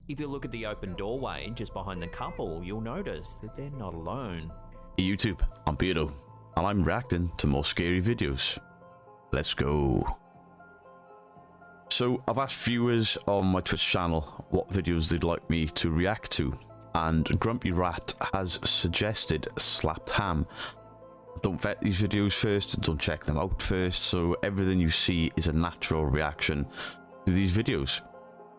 If you look at the open doorway just behind the couple, you'll notice that they're not alone. Hey YouTube, I'm Beardo, and I'm reacting to more scary videos. Let's go. So I've asked viewers on my Twitch channel what videos they'd like me to react to, and Grumpy Rat has suggested slapped ham. Don't vet these videos first and don't check them out first, so everything you see is a natural reaction to these videos.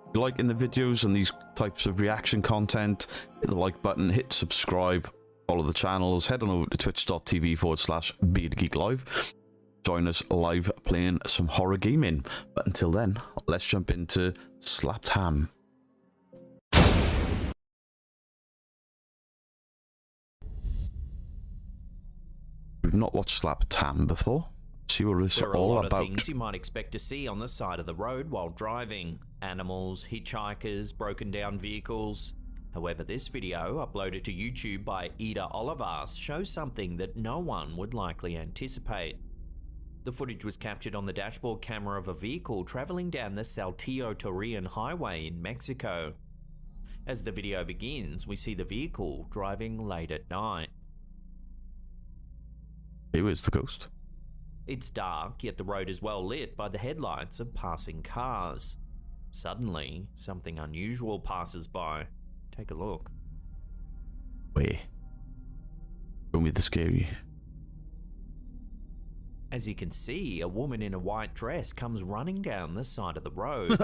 If you're liking the videos and these types of reaction content, hit the like button, hit subscribe, follow the channels, head on over to twitch.tv/BeardGeekLive. Join us live playing some horror gaming. But until then, let's jump into slapped ham. We've not watched slapped ham before. See what it's There are all a lot about. of things you might expect to see on the side of the road while driving. Animals, hitchhikers, broken down vehicles. However, this video, uploaded to YouTube by Ida Olivas, shows something that no one would likely anticipate. The footage was captured on the dashboard camera of a vehicle traveling down the Saltillo Torreon highway in Mexico. As the video begins, we see the vehicle driving late at night. Hey, where's the ghost? It's dark, yet the road is well lit by the headlights of passing cars. Suddenly, something unusual passes by. Take a look. Wait. Show me the scary. As you can see, a woman in a white dress comes running down the side of the road.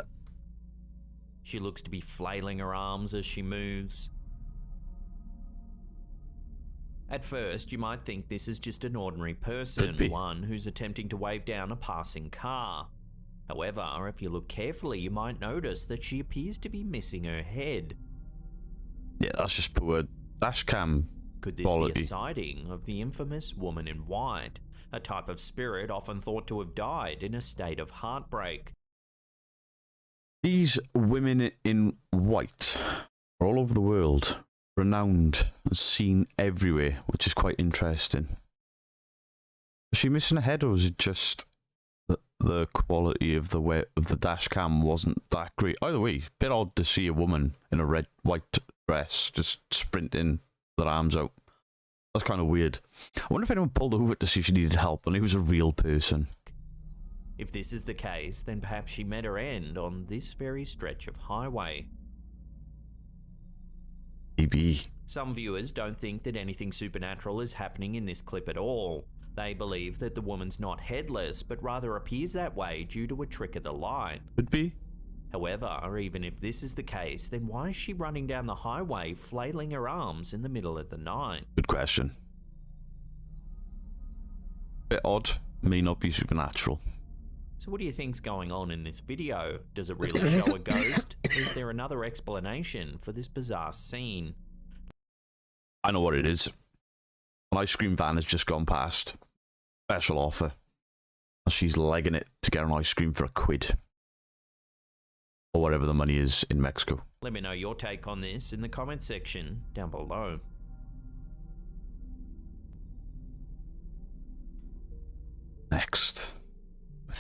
She looks to be flailing her arms as she moves. At first, you might think this is just an ordinary person, one who's attempting to wave down a passing car. However, if you look carefully, you might notice that she appears to be missing her head. Yeah, that's just poor dashcam Could this quality. be a sighting of the infamous woman in white, a type of spirit often thought to have died in a state of heartbreak? These women in white are all over the world, renowned and seen everywhere, which is quite interesting. Was she missing a head, or was it just that the quality of the dash cam wasn't that great? Either way, it's a bit odd to see a woman in a white dress just sprinting with her arms out. That's kind of weird. I wonder if anyone pulled over to see if she needed help and it was a real person. If this is the case, then perhaps she met her end on this very stretch of highway. Maybe. Some viewers don't think that anything supernatural is happening in this clip at all. They believe that the woman's not headless, but rather appears that way due to a trick of the light. Could be. However, even if this is the case, then why is she running down the highway flailing her arms in the middle of the night? Good question. Bit odd. May not be supernatural. So what do you think's going on in this video? Does it really show a ghost? Or is there another explanation for this bizarre scene? I know what it is. An ice cream van has just gone past. Special offer. She's legging it to get an ice cream for £1. Or whatever the money is in Mexico. Let me know your take on this in the comment section down below. Next.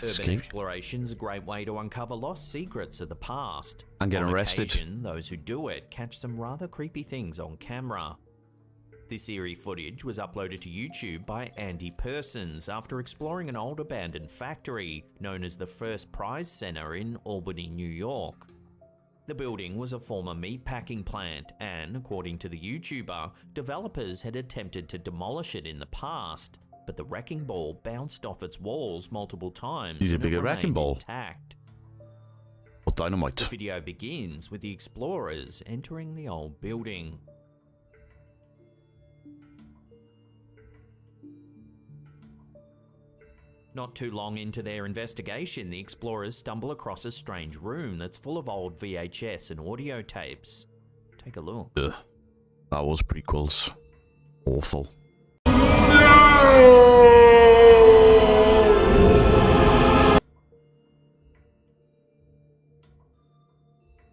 Urban exploration's a great way to uncover lost secrets of the past. And get on arrested. Occasion, those who do it catch some rather creepy things on camera. This eerie footage was uploaded to YouTube by Andy Persons after exploring an old abandoned factory known as the First Prize Center in Albany, New York. The building was a former meatpacking plant and, according to the YouTuber, developers had attempted to demolish it in the past, but the wrecking ball bounced off its walls multiple times. He's a bigger and it wrecking ball. intact. Or dynamite. The video begins with the explorers entering the old building. Not too long into their investigation, the explorers stumble across a strange room that's full of old VHS and audio tapes. Take a look. Ugh. That was prequels. Awful. A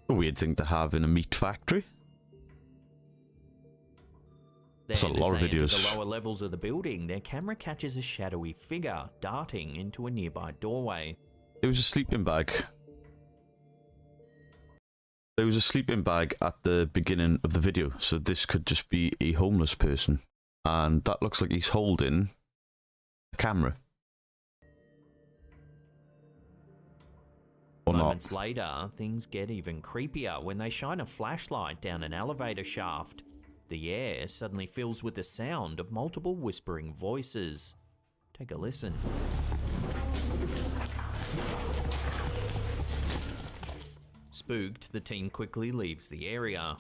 weird thing to have in a meat factory. That's a lot of videos. As they enter the lower levels of the building, their camera catches a shadowy figure darting into a nearby doorway. It was a sleeping bag. There was a sleeping bag at the beginning of the video, so this could just be a homeless person. And that looks like he's holding a camera. Or Moments not. later, things get even creepier when they shine a flashlight down an elevator shaft. The air suddenly fills with the sound of multiple whispering voices. Take a listen. Spooked, the team quickly leaves the area.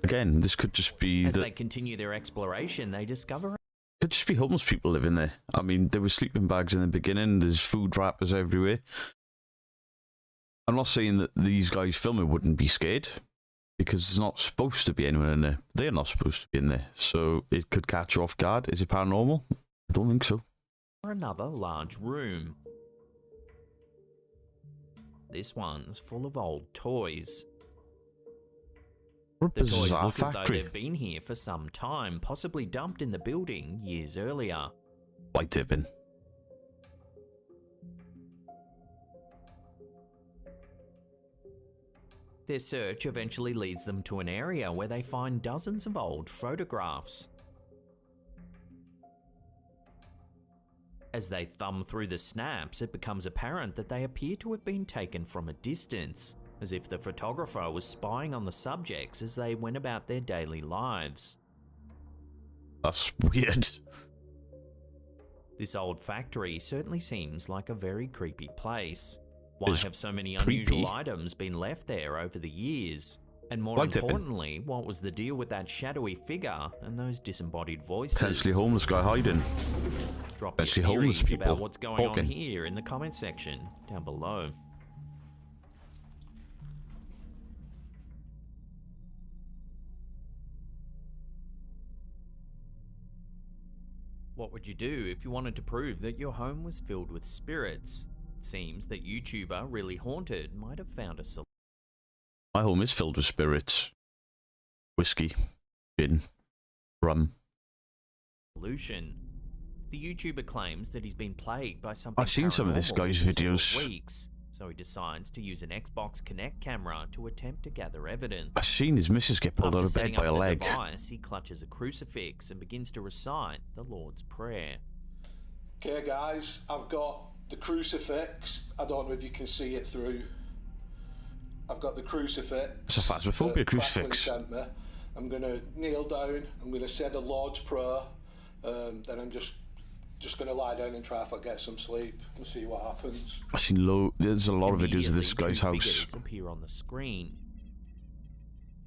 Again, this could just be As they continue their exploration, they discover could just be homeless people living there. I mean, there were sleeping bags in the beginning, there's food wrappers everywhere. I'm not saying that these guys filming wouldn't be scared, because there's not supposed to be anyone in there. They're not supposed to be in there, so it could catch you off guard. Is it paranormal? I don't think so. another large room. This one's full of old toys. The toys look as though they've been here for some time, possibly dumped in the building years earlier. White tipping. Their search eventually leads them to an area where they find dozens of old photographs. As they thumb through the snaps, it becomes apparent that they appear to have been taken from a distance, as if the photographer was spying on the subjects as they went about their daily lives. That's weird. This old factory certainly seems like a very creepy place. Why It's have so many creepy. unusual items been left there over the years? And more importantly, what was the deal with that shadowy figure and those disembodied voices? Potentially homeless guy hiding. Drop your Potentially homeless theories people about what's going on talking. here in the comment section down below. What would you do if you wanted to prove that your home was filled with spirits? It seems that YouTuber Really Haunted might have found a solution. My home is filled with spirits. Whiskey, gin, rum. The YouTuber claims that he's been plagued by something I've seen some of this paranormal guy's for several videos. weeks, so he decides to use an Xbox Kinect camera to attempt to gather evidence. I've seen his missus get pulled out After of bed setting by a up the leg. device, he clutches a crucifix and begins to recite the Lord's Prayer. Okay guys, I've got the crucifix. I don't know if you can see it through. I've got the crucifix. It's a phasmophobia that crucifix. Franklin sent me. I'm going to kneel down, I'm going to say the Lord's Prayer, then I'm just going to lie down and try to get some sleep and see what happens. I've seen there's a lot of videos of this Immediately, guy's two house. figures appear on the screen.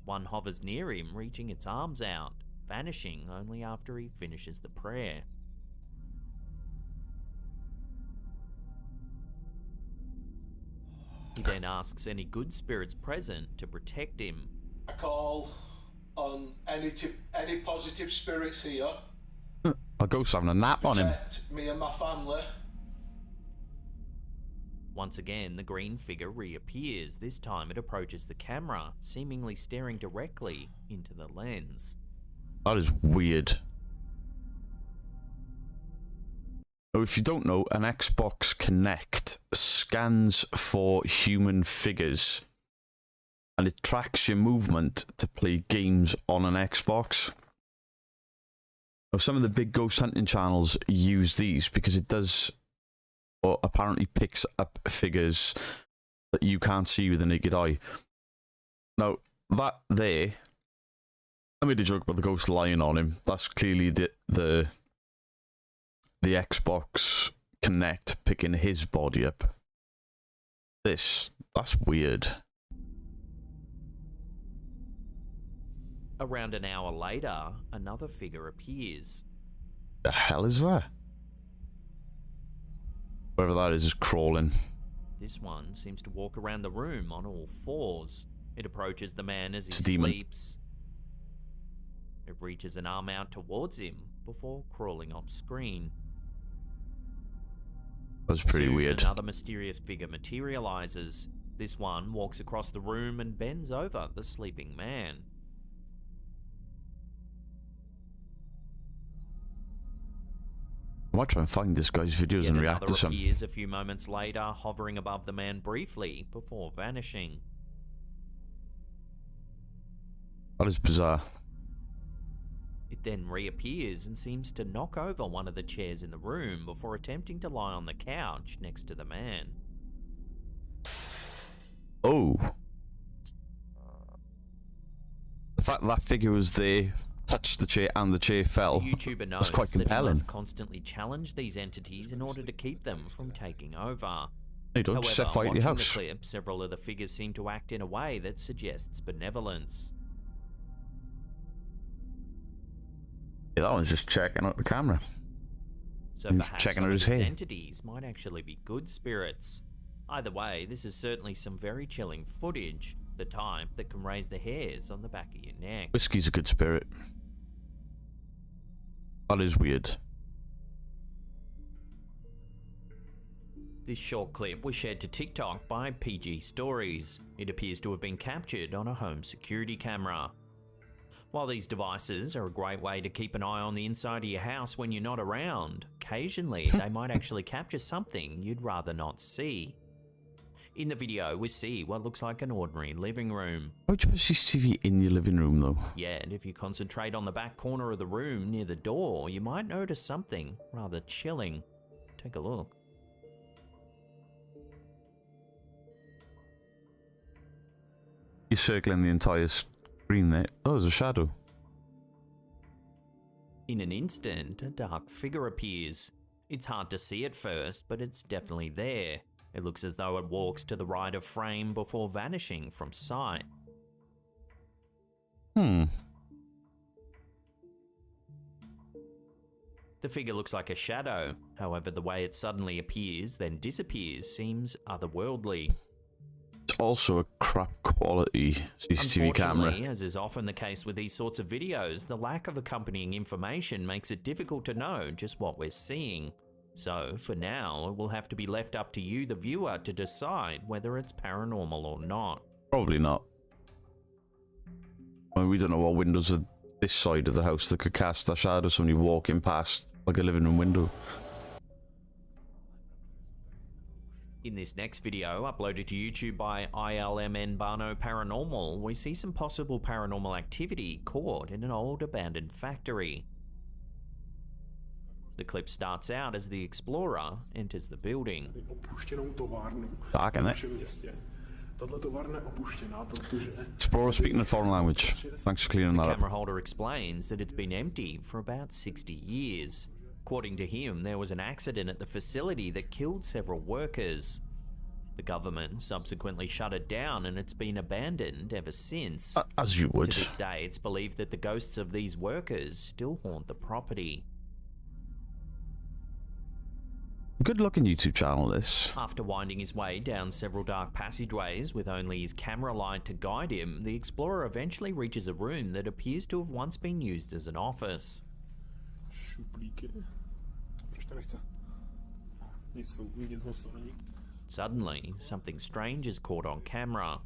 One hovers near him, reaching its arms out, vanishing only after he finishes the prayer. He then asks any good spirits present to protect him. I call on any positive spirits here. A ghost having a nap on him. Protect me and my family. Once again, the green figure reappears. This time it approaches the camera, seemingly staring directly into the lens. That is weird. Now, if you don't know, an Xbox Kinect scans for human figures and it tracks your movement to play games on an Xbox. Now, some of the big ghost hunting channels use these because it does, or apparently picks up figures that you can't see with the naked eye. Now, that there, I made a joke about the ghost lying on him. That's clearly the Xbox Kinect picking his body up. That's weird. Around an hour later, another figure appears. The hell is that? Whatever that is crawling. This one seems to walk around the room on all fours. It approaches the man as he It's a demon. sleeps. It reaches an arm out towards him before crawling off screen. That was pretty Soon, weird. Another mysterious figure materializes. This one walks across the room and bends over the sleeping man. I might try and find this guy's videos Yet and react another to some. appears a few moments later, hovering above the man briefly before vanishing. That is bizarre. It then reappears and seems to knock over one of the chairs in the room before attempting to lie on the couch next to the man. Oh. The fact that figure was there, touched the chair, and the chair fell. The YouTuber knows That's quite that he compelling. must constantly challenge these entities in order to keep them from taking over. You don't However, set fire to watching your the house. clip, several of the figures seem to act in a way that suggests benevolence. Yeah, that one's just checking out the camera. So He's perhaps checking some out of his these hair. entities might actually be good spirits. Either way, this is certainly some very chilling footage, the type that can raise the hairs on the back of your neck. Whiskey's a good spirit. That is weird. This short clip was shared to TikTok by PG Stories. It appears to have been captured on a home security camera. While these devices are a great way to keep an eye on the inside of your house when you're not around, occasionally they might actually capture something you'd rather not see. In the video, we see what looks like an ordinary living room. Why'd you put CCTV in your living room, though? Yet, if you concentrate on the back corner of the room near the door, you might notice something rather chilling. Take a look. You're circling the entire screen there. Oh, there's a shadow. In an instant, a dark figure appears. It's hard to see at first, but it's definitely there. It looks as though it walks to the right of frame before vanishing from sight. Hmm. The figure looks like a shadow, however the way it suddenly appears then disappears seems otherworldly. It's also a crap quality CCTV camera. Unfortunately, as is often the case with these sorts of videos, the lack of accompanying information makes it difficult to know just what we're seeing. So, for now, it will have to be left up to you, the viewer, to decide whether it's paranormal or not. Probably not. I mean, we don't know what windows are this side of the house that could cast a shadow, somebody walking past like a living room window. In this next video, uploaded to YouTube by ILMN Barno Paranormal, we see some possible paranormal activity caught in an old abandoned factory. The clip starts out as the explorer enters the building. Dark, isn't it? Explorer speaking a foreign language. Thanks for clearing The that camera up. holder explains that it's been empty for about 60 years. According to him, there was an accident at the facility that killed several workers. The government subsequently shut it down and it's been abandoned ever since. As you would. To this day, it's believed that the ghosts of these workers still haunt the property. Good looking YouTube channel, this. After winding his way down several dark passageways with only his camera light to guide him, the explorer eventually reaches a room that appears to have once been used as an office. Suddenly, something strange is caught on camera.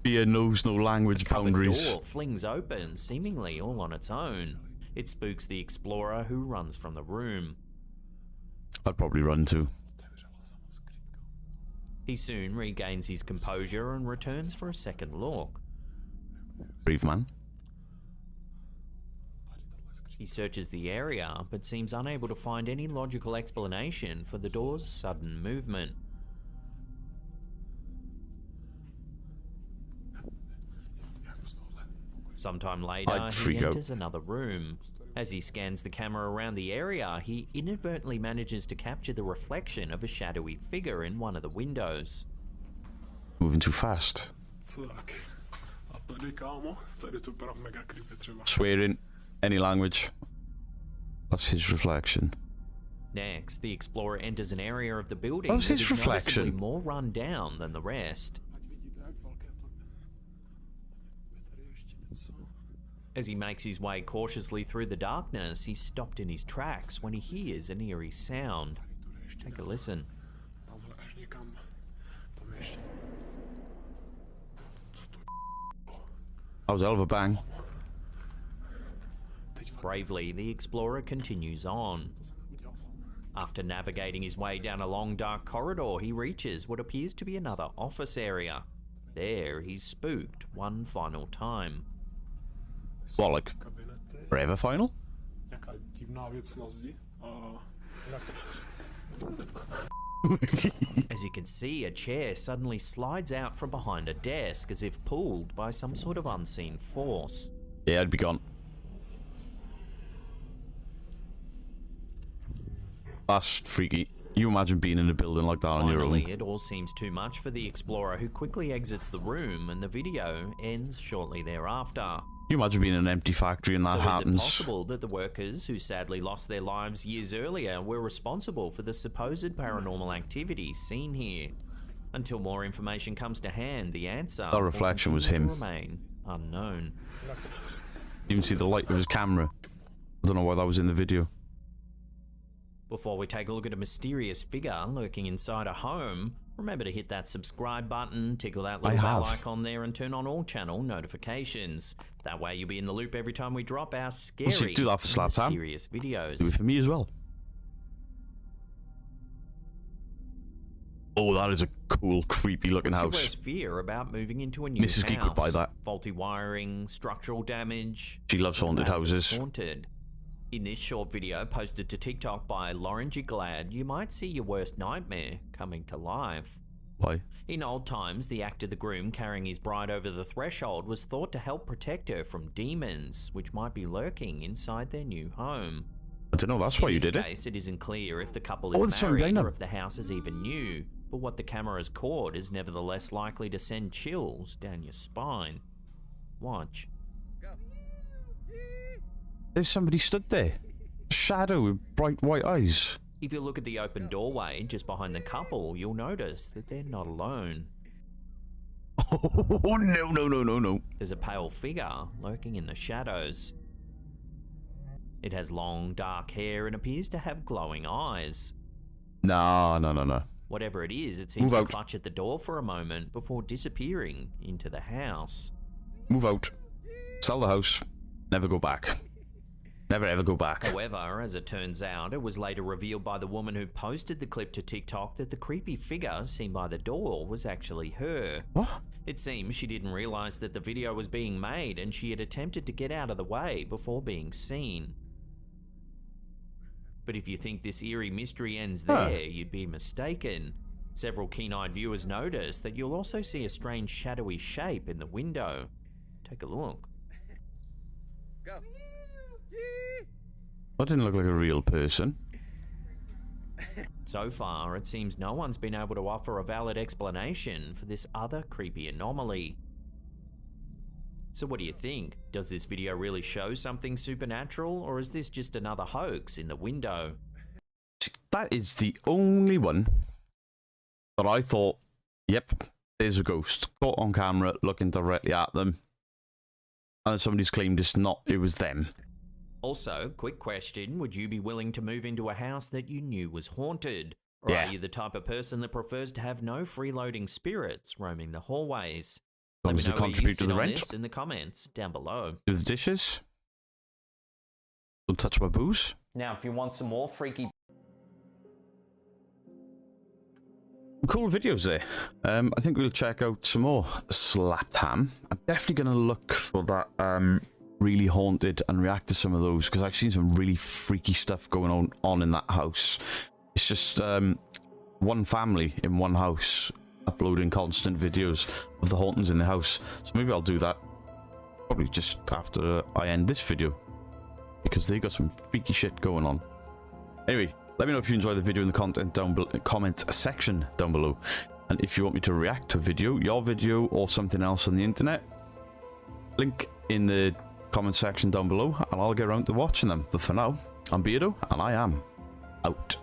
Fear knows no language The boundaries. door flings open, seemingly all on its own. It spooks the explorer, who runs from the room. I'd probably run too. He soon regains his composure and returns for a second look. Brave man. He searches the area, but seems unable to find any logical explanation for the door's sudden movement. Sometime later, I'd he freak out. enters another room. As he scans the camera around the area, he inadvertently manages to capture the reflection of a shadowy figure in one of the windows. Moving too fast. Swearing. Any language. That's his reflection. Next, the explorer enters an area of the building That was his is reflection. noticeably more run down than the rest. As he makes his way cautiously through the darkness, he's stopped in his tracks when he hears an eerie sound. Take a listen. That was a hell of a bang. Bravely, the explorer continues on. After navigating his way down a long dark corridor, he reaches what appears to be another office area. There, he's spooked one final time. What, like forever final? Nějaká divná věc na zdi a As you can see, a chair suddenly slides out from behind a desk as if pulled by some sort of unseen force. Yeah, I'd be gone. That's freaky. You imagine being in a building like that on your own. Finally, it all seems too much for the explorer, who quickly exits the room, and the video ends shortly thereafter. You imagine being in an empty factory and that So happens. is it possible that the workers who sadly lost their lives years earlier were responsible for the supposed paranormal activity seen here? Until more information comes to hand, the answer That reflection was him. will remain unknown. You can see the light of his camera. I don't know why that was in the video. Before we take a look at a mysterious figure lurking inside a home, remember to hit that subscribe button, tickle that little bell icon there, and turn on all channel notifications. That way you'll be in the loop every time we drop our scary, do that for Slap Sam. mysterious videos. Do it for me as well. Oh, that is a cool, creepy looking What's your house. worst fear about moving into a new Mrs. house? Geek would buy that. Faulty wiring, structural damage. She loves haunted the house is houses. Haunted. In this short video posted to TikTok by Lauren G. Glad, you might see your worst nightmare coming to life. Why? In old times, the act of the groom carrying his bride over the threshold was thought to help protect her from demons, which might be lurking inside their new home. I don't know, that's why you did In it. this case, it isn't clear if the couple Oh, is there's something married behind or them. if the house is even new, but what the camera's caught is nevertheless likely to send chills down your spine. Watch. There's somebody stood there. Shadow with bright white eyes. If you look at the open doorway just behind the couple, you'll notice that they're not alone. Oh, no. There's a pale figure lurking in the shadows. It has long, dark hair and appears to have glowing eyes. No. Whatever it is, it seems Move to out. clutch at the door for a moment before disappearing into the house. Move out. Sell the house. Never go back. Never ever go back. However, as it turns out, it was later revealed by the woman who posted the clip to TikTok that the creepy figure seen by the door was actually her. What? It seems she didn't realize that the video was being made and she had attempted to get out of the way before being seen. But if you think this eerie mystery ends there, you'd be mistaken. Several keen-eyed viewers notice that you'll also see a strange shadowy shape in the window. Take a look. Go. That didn't look like a real person. So far, it seems no one's been able to offer a valid explanation for this other creepy anomaly. So what do you think? Does this video really show something supernatural, or is this just another hoax in the window? That is the only one that I thought, yep, there's a ghost. Caught on camera, looking directly at them. And somebody's claimed it was them. Also, quick question, would you be willing to move into a house that you knew was haunted? Or Yeah. are you the type of person that prefers to have no freeloading spirits roaming the hallways? Long Let me as they know where you contribute to sit the on rent. this in the comments down below. Do the dishes. Don't touch my booze. Now, if you want some more freaky Cool videos there. I think we'll check out some more Slapped Ham. I'm definitely going to look for that really haunted and react to some of those, because I've seen some really freaky stuff going on in that house. It's just one family in one house uploading constant videos of the hauntings in the house. So maybe I'll do that probably just after I end this video, because they got some freaky shit going on. Anyway, let me know if you enjoy the video in the comment section down below. And if you want me to react to a video, your video, or something else on the internet, link in the comment section down below, and I'll get around to watching them. But for now, I'm Beardo, and I am out.